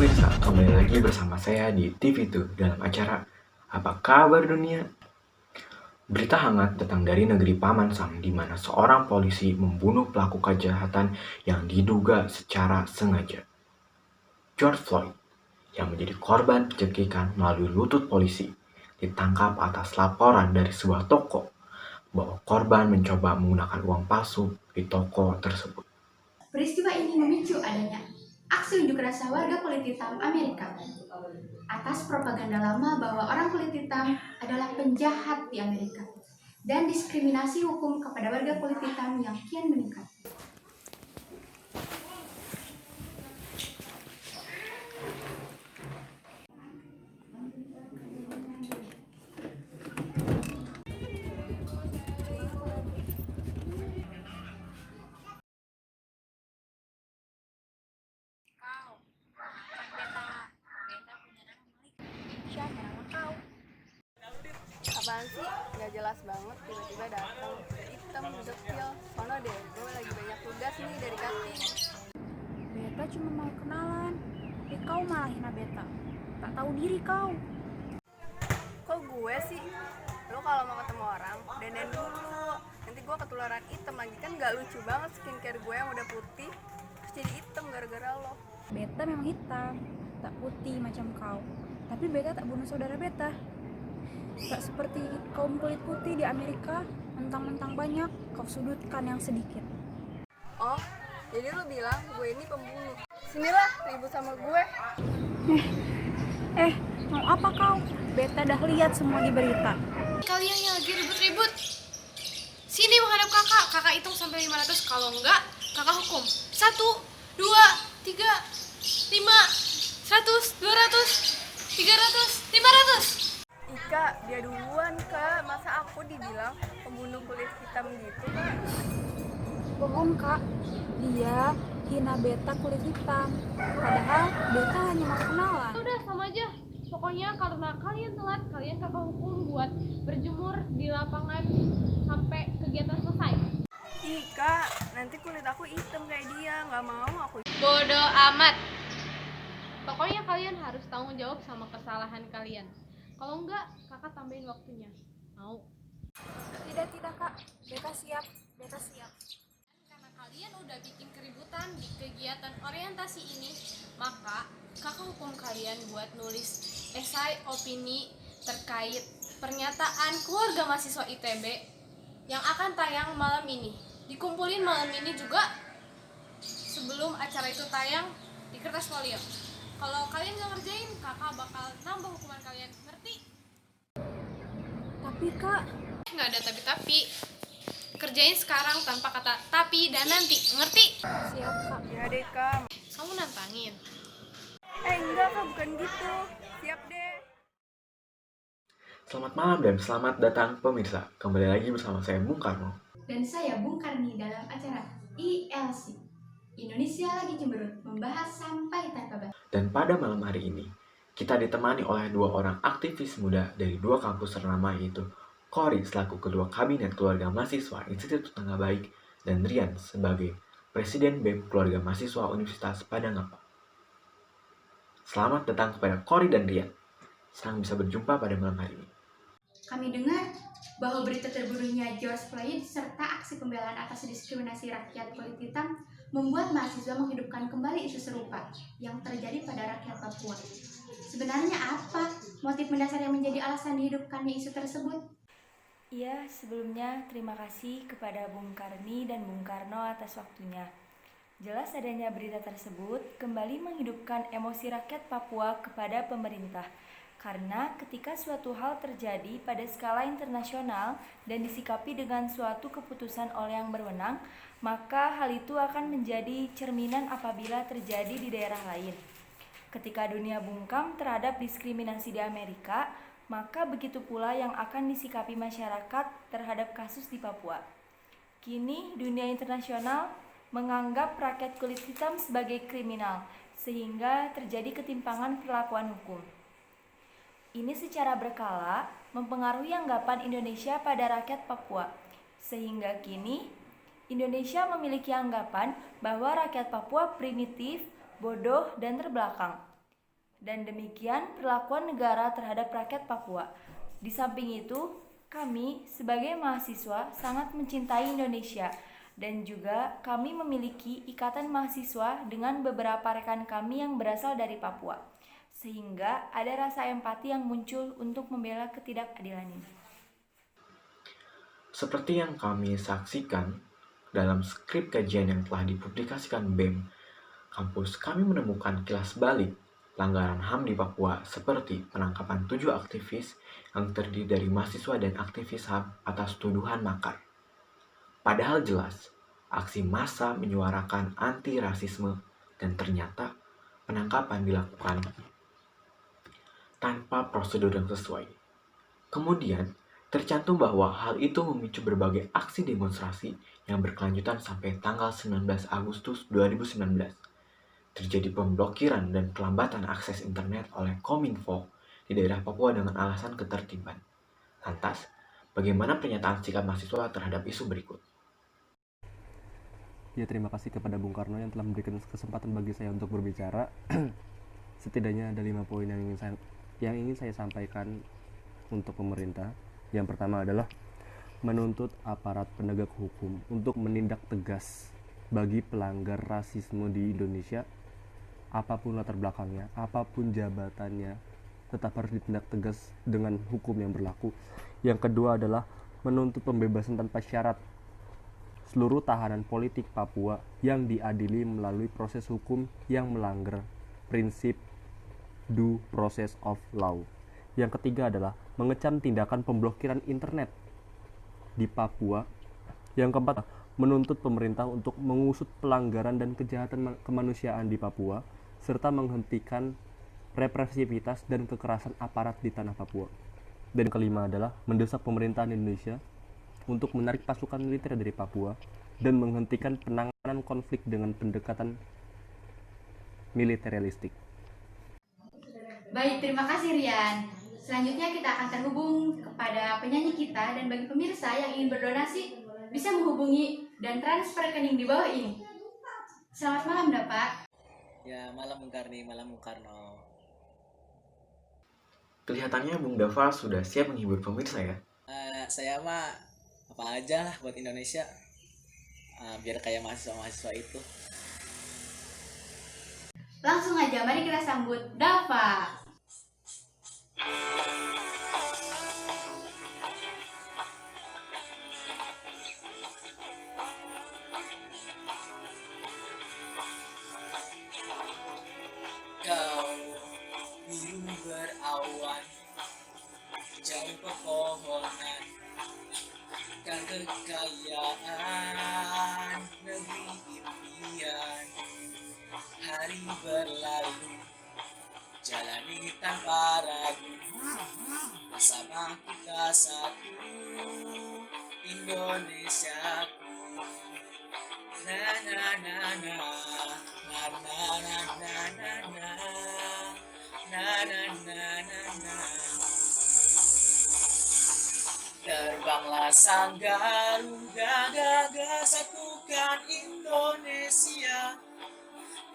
pemirsa, kembali lagi bersama saya di TV2 dalam acara Apa Kabar Dunia? Berita hangat datang dari negeri Paman Sam di mana seorang polisi membunuh pelaku kejahatan yang diduga secara sengaja. George Floyd, yang menjadi korban pencekikan melalui lutut polisi, ditangkap atas laporan dari sebuah toko bahwa korban mencoba menggunakan uang palsu di toko tersebut. Peristiwa ini memicu adanya aksi unjuk rasa warga kulit hitam Amerika atas propaganda lama bahwa orang kulit hitam adalah penjahat di Amerika dan diskriminasi hukum kepada warga kulit hitam yang kian meningkat. Apaan sih? Gak jelas banget tiba-tiba datang. Hitam, dekil. Sono deh, gue lagi banyak tugas nih dari cutting. Beta cuma mau kenalan, tapi kau malah hina Beta. Tak tahu diri kau. Kok gue sih? Lo kalau mau ketemu orang, dandan dulu. Nanti gue ketularan hitam lagi, kan gak lucu banget skincare gue yang udah putih terus jadi hitam gara-gara lo. Beta memang hitam, tak putih macam kau. Tapi Beta tak bunuh saudara Beta. Tak seperti kaum kulit putih di Amerika, mentang-mentang banyak, kau sudutkan yang sedikit. Oh, jadi lo bilang gue ini pembunuh. Sinilah ribut sama gue. Mau apa kau? Beta dah lihat semua di berita. Kalian yang lagi ribut-ribut, sini menghadap kakak. Kakak hitung sampai 500. Kalau enggak, kakak hukum. 1, 2, 3, 5, 100, 200, 300, 500. Ika, dia duluan kak. Masa aku dibilang pembunuh kulit hitam gitu kak? Bohong kak, dia hina Beta kulit hitam. Padahal Beta hanya mau kenalan. Udah sama aja. Pokoknya karena kalian telat, kalian kakak hukum buat berjemur di lapangan sampai kegiatan selesai. Ika, nanti kulit aku hitam kayak dia. Gak mau aku. Bodoh amat. Pokoknya kalian harus tanggung jawab sama kesalahan kalian. Kalau enggak, kakak tambahin waktunya. Mau? Tidak kak, Beta siap. Karena kalian udah bikin keributan di kegiatan orientasi ini, maka kakak hukum kalian buat nulis esai opini terkait pernyataan keluarga mahasiswa ITB yang akan tayang malam ini. Dikumpulin malam ini juga sebelum acara itu tayang di kertas folio. Kalau kalian gak ngerjain, kakak bakal nambah hukuman kalian. Ngerti? Tapi kak, Gak ada tapi-tapi. Kerjain sekarang tanpa kata tapi dan nanti. Ngerti? siap kak. Ya deh kak. Kamu nantangin. Enggak kak, bukan gitu. Siap deh. Selamat malam dan selamat datang pemirsa. Kembali lagi bersama saya Bung Karno. Dan saya Bung Karni dalam acara ILC Indonesia Lagi Cemberut membahas sampai tak kabar. Dan pada malam hari ini, kita ditemani oleh dua orang aktivis muda dari dua kampus ternama, yaitu Cory selaku Ketua Kabinet Keluarga Mahasiswa Institut Tetangga Baik dan Rian sebagai Presiden BEM Keluarga Mahasiswa Universitas Padang-Apa. Selamat datang kepada Cory dan Rian. Senang bisa berjumpa pada malam hari ini. Kami dengar bahwa berita terbunuhnya George Floyd serta aksi pembelaan atas diskriminasi rakyat kulit hitam membuat mahasiswa menghidupkan kembali isu serupa yang terjadi pada rakyat Papua. Sebenarnya apa motif mendasar yang menjadi alasan dihidupkannya isu tersebut? Iya, sebelumnya terima kasih kepada Bung Karni dan Bung Karno atas waktunya. Jelas adanya berita tersebut kembali menghidupkan emosi rakyat Papua kepada pemerintah. Karena ketika suatu hal terjadi pada skala internasional dan disikapi dengan suatu keputusan oleh yang berwenang, maka hal itu akan menjadi cerminan apabila terjadi di daerah lain. Ketika dunia bungkam terhadap diskriminasi di Amerika, maka begitu pula yang akan disikapi masyarakat terhadap kasus di Papua. Kini dunia internasional menganggap rakyat kulit hitam sebagai kriminal, sehingga terjadi ketimpangan perlakuan hukum. Ini secara berkala mempengaruhi anggapan Indonesia pada rakyat Papua, sehingga kini Indonesia memiliki anggapan bahwa rakyat Papua primitif, bodoh, dan terbelakang. Dan demikian perlakuan negara terhadap rakyat Papua. Di samping itu, kami sebagai mahasiswa sangat mencintai Indonesia dan juga kami memiliki ikatan mahasiswa dengan beberapa rekan kami yang berasal dari Papua. Sehingga ada rasa empati yang muncul untuk membela ketidakadilan ini. Seperti yang kami saksikan dalam skrip kajian yang telah dipublikasikan BEM, kampus kami menemukan kilas balik pelanggaran HAM di Papua seperti penangkapan 7 aktivis yang terdiri dari mahasiswa dan aktivis HAM atas tuduhan makar. Padahal jelas, aksi massa menyuarakan anti-rasisme dan ternyata penangkapan dilakukan tanpa prosedur yang sesuai. Kemudian, tercantum bahwa hal itu memicu berbagai aksi demonstrasi yang berkelanjutan sampai tanggal 19 Agustus 2019. Terjadi pemblokiran dan pelambatan akses internet oleh Kominfo di daerah Papua dengan alasan ketertiban. Lantas, bagaimana pernyataan sikap mahasiswa terhadap isu berikut? Ya, terima kasih kepada Bung Karno yang telah memberikan kesempatan bagi saya untuk berbicara. Setidaknya ada 5 poin yang ingin saya sampaikan untuk pemerintah. Yang pertama adalah menuntut aparat penegak hukum untuk menindak tegas bagi pelanggar rasisme di Indonesia. Apapun latar belakangnya, apapun jabatannya, tetap harus ditindak tegas dengan hukum yang berlaku. Yang kedua adalah menuntut pembebasan tanpa syarat seluruh tahanan politik Papua yang diadili melalui proses hukum yang melanggar prinsip due process of law. Yang ketiga adalah mengecam tindakan pemblokiran internet di Papua. Yang keempat, menuntut pemerintah untuk mengusut pelanggaran dan kejahatan kemanusiaan di Papua serta menghentikan represivitas dan kekerasan aparat di tanah Papua. Dan kelima adalah mendesak pemerintahan Indonesia untuk menarik pasukan militer dari Papua dan menghentikan penanganan konflik dengan pendekatan militeristik. Baik, terima kasih Rian. Selanjutnya kita akan terhubung kepada penyanyi kita, dan bagi pemirsa yang ingin berdonasi bisa menghubungi dan transfer rekening di bawah ini. Selamat malam, Bapak. Ya, malam Bung Karni, malam Bung Karno. Kelihatannya Bung Dava sudah siap menghibur pemirsa ya? Saya mah apa aja lah buat Indonesia, biar kayak mahasiswa-mahasiswa itu. Langsung aja, mari kita sambut Dava. Kau biru berawan, jauh pepohonan, kan kekayaan negeri impian. Hari berlalu, jalani tanpa ragu, bersama kita satu, Indonesiaku. Na na na na, na na na na na na, na na na na na. Terbanglah sang Garuda, gagah satukan Indonesia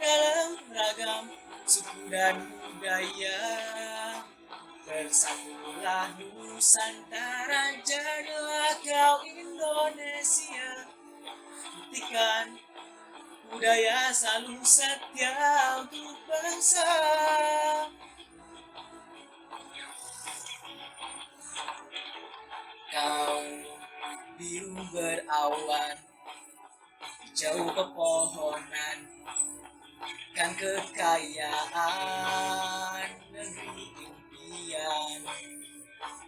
dalam ragam suku dan budaya. Bersatulah Nusantara, jadilah kau Indonesia. Buktikan budaya selalu setia untuk bangsa. Kau biru berawan, jauh pepohonan, kan kekayaan negeri impian.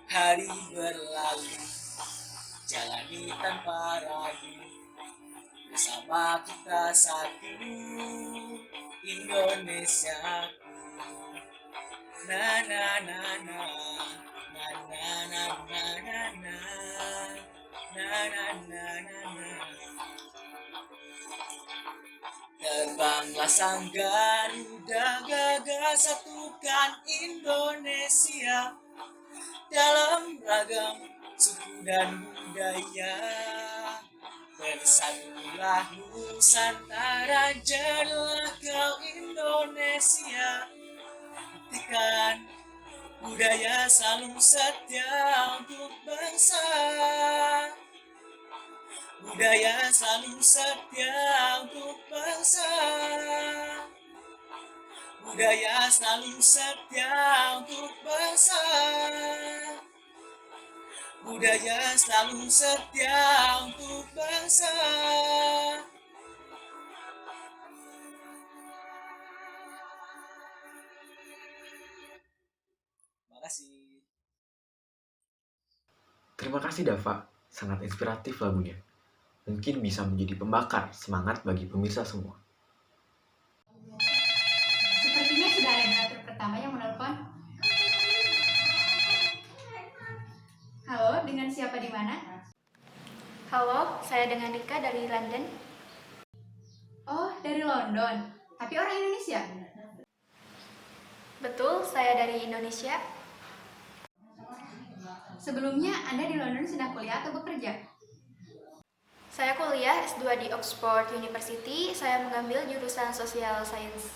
Hari berlalu, jalani tanpa ragu, bersama kita satu, Indonesiaku. Na na na na, na na na na na na, na na na na na. Terbanglah sang Garuda, gagah satukan Indonesia dalam ragam suku dan budaya. Bersatulah Nusantara, jadilah kau Indonesia. budaya selalu setia untuk bangsa. Budaya selalu setia untuk bangsa. Budaya selalu setia untuk bangsa. Budaya selalu setia untuk bangsa. Makasih. Terima kasih Dava, sangat inspiratif lagunya. Mungkin bisa menjadi pembakar semangat bagi pemirsa semua. Sepertinya sudah ada donatur pertama yang menelpon. Halo, dengan siapa di mana? Halo, saya dengan Rika dari London. Oh, dari London. Tapi orang Indonesia. Betul, saya dari Indonesia. Sebelumnya Anda di London sedang kuliah atau bekerja? Saya kuliah S2 di Oxford University. Saya mengambil jurusan Social Science.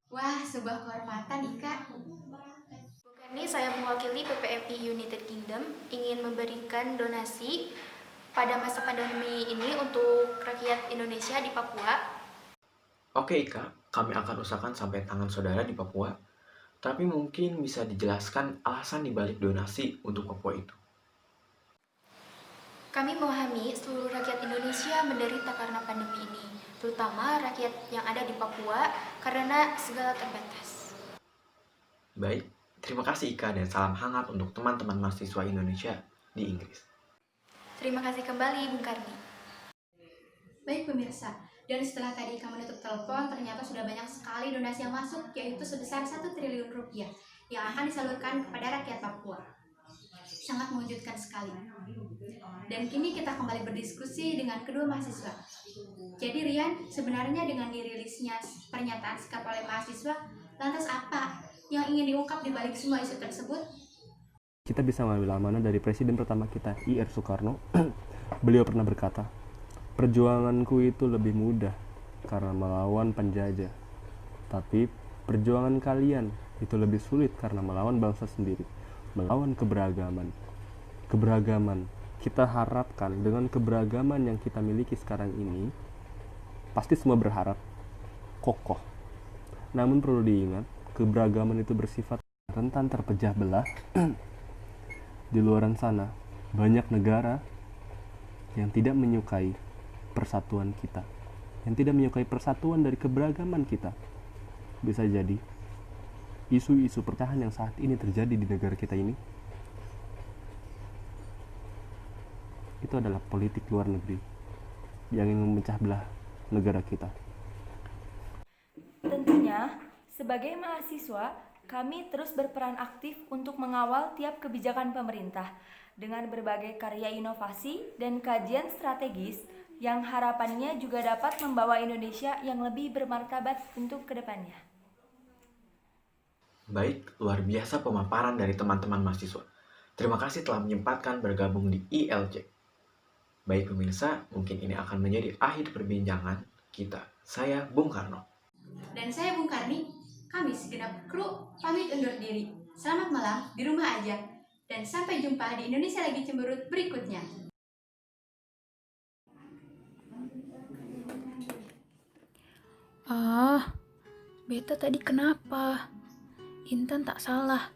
Wah, sebuah kehormatan, Ika. Bukan ini saya mewakili PPMI United Kingdom ingin memberikan donasi pada masa pandemi ini untuk rakyat Indonesia di Papua. Oke Ika, kami akan usahakan sampai tangan saudara di Papua. Tapi mungkin bisa dijelaskan alasan dibalik donasi untuk Papua itu. Kami memahami seluruh rakyat Indonesia menderita karena pandemi ini, terutama rakyat yang ada di Papua karena segala terbatas. Baik, terima kasih Ika dan salam hangat untuk teman-teman mahasiswa Indonesia di Inggris. Terima kasih kembali, Bung Karni. Baik pemirsa, dan setelah tadi kamu menutup telepon, ternyata sudah banyak sekali donasi yang masuk, yaitu sebesar 1 triliun rupiah yang akan disalurkan kepada rakyat Papua. Sangat mengejutkan sekali. Dan kini kita kembali berdiskusi dengan kedua mahasiswa. Jadi Rian, sebenarnya dengan dirilisnya pernyataan sikap oleh mahasiswa, lantas apa yang ingin diungkap di balik semua isu tersebut? Kita bisa mengambil amanah dari presiden pertama kita, I.R. Soekarno. Beliau pernah berkata, perjuanganku itu lebih mudah karena melawan penjajah. Tapi perjuangan kalian itu lebih sulit karena melawan bangsa sendiri, melawan keberagaman. Keberagaman, kita harapkan dengan keberagaman yang kita miliki sekarang ini, pasti semua berharap kokoh. Namun perlu diingat, keberagaman itu bersifat rentan terpecah belah. Di luaran sana, banyak negara yang tidak menyukai persatuan kita, yang tidak menyukai persatuan dari keberagaman kita. Bisa jadi isu-isu perpecahan yang saat ini terjadi di negara kita ini itu adalah politik luar negeri yang ingin memecah belah negara kita. Tentunya, sebagai mahasiswa, kami terus berperan aktif untuk mengawal tiap kebijakan pemerintah dengan berbagai karya inovasi dan kajian strategis yang harapannya juga dapat membawa Indonesia yang lebih bermartabat untuk kedepannya. Baik, luar biasa pemaparan dari teman-teman mahasiswa. Terima kasih telah menyempatkan bergabung di ILJ. Baik pemirsa, mungkin ini akan menjadi akhir perbincangan kita. Saya Bung Karno. Dan saya Bung Karni, kami segenap kru pamit undur diri. Selamat malam di rumah aja. Dan sampai jumpa di Indonesia Lagi Cemberut berikutnya. Beta tadi kenapa? Intan tak salah,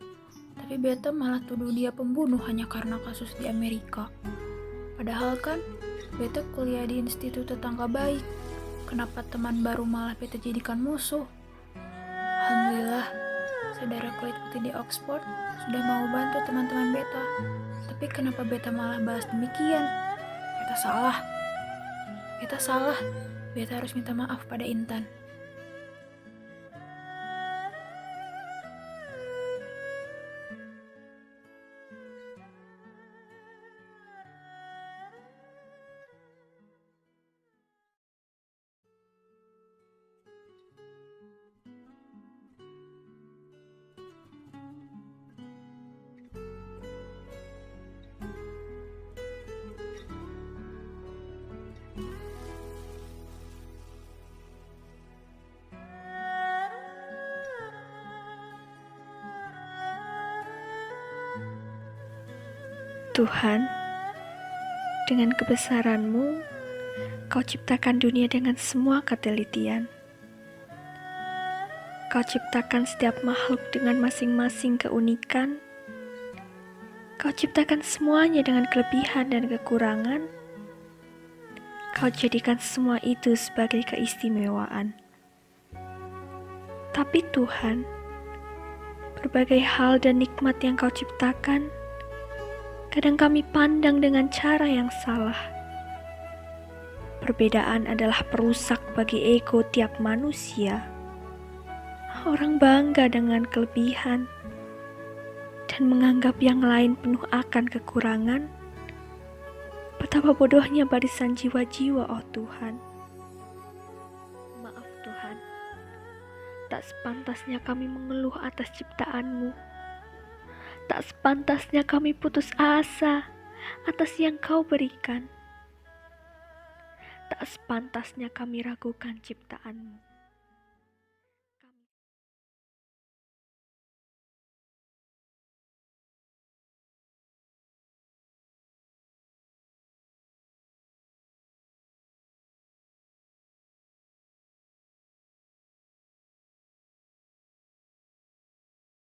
tapi Beta malah tuduh dia pembunuh hanya karena kasus di Amerika. Padahal kan, Beta kuliah di institut tetangga baik. Kenapa teman baru malah Beta jadikan musuh? Alhamdulillah, saudara kulit putih di Oxford sudah mau bantu teman-teman Beta. Tapi kenapa Beta malah bahas demikian? Beta salah. Beta salah. Beta harus minta maaf pada Intan. Tuhan, dengan kebesaran-Mu, Kau ciptakan dunia dengan semua ketelitian. Kau ciptakan setiap makhluk dengan masing-masing keunikan. Kau ciptakan semuanya dengan kelebihan dan kekurangan. Kau jadikan semua itu sebagai keistimewaan. Tapi Tuhan, berbagai hal dan nikmat yang Kau ciptakan, kadang kami pandang dengan cara yang salah. Perbedaan adalah perusak bagi ego tiap manusia. Orang bangga dengan kelebihan dan menganggap yang lain penuh akan kekurangan. Betapa bodohnya barisan jiwa-jiwa, oh Tuhan. Maaf Tuhan, tak sepantasnya kami mengeluh atas ciptaan-Mu. Tak sepantasnya kami putus asa atas yang Kau berikan. Tak sepantasnya kami ragukan ciptaan-Mu.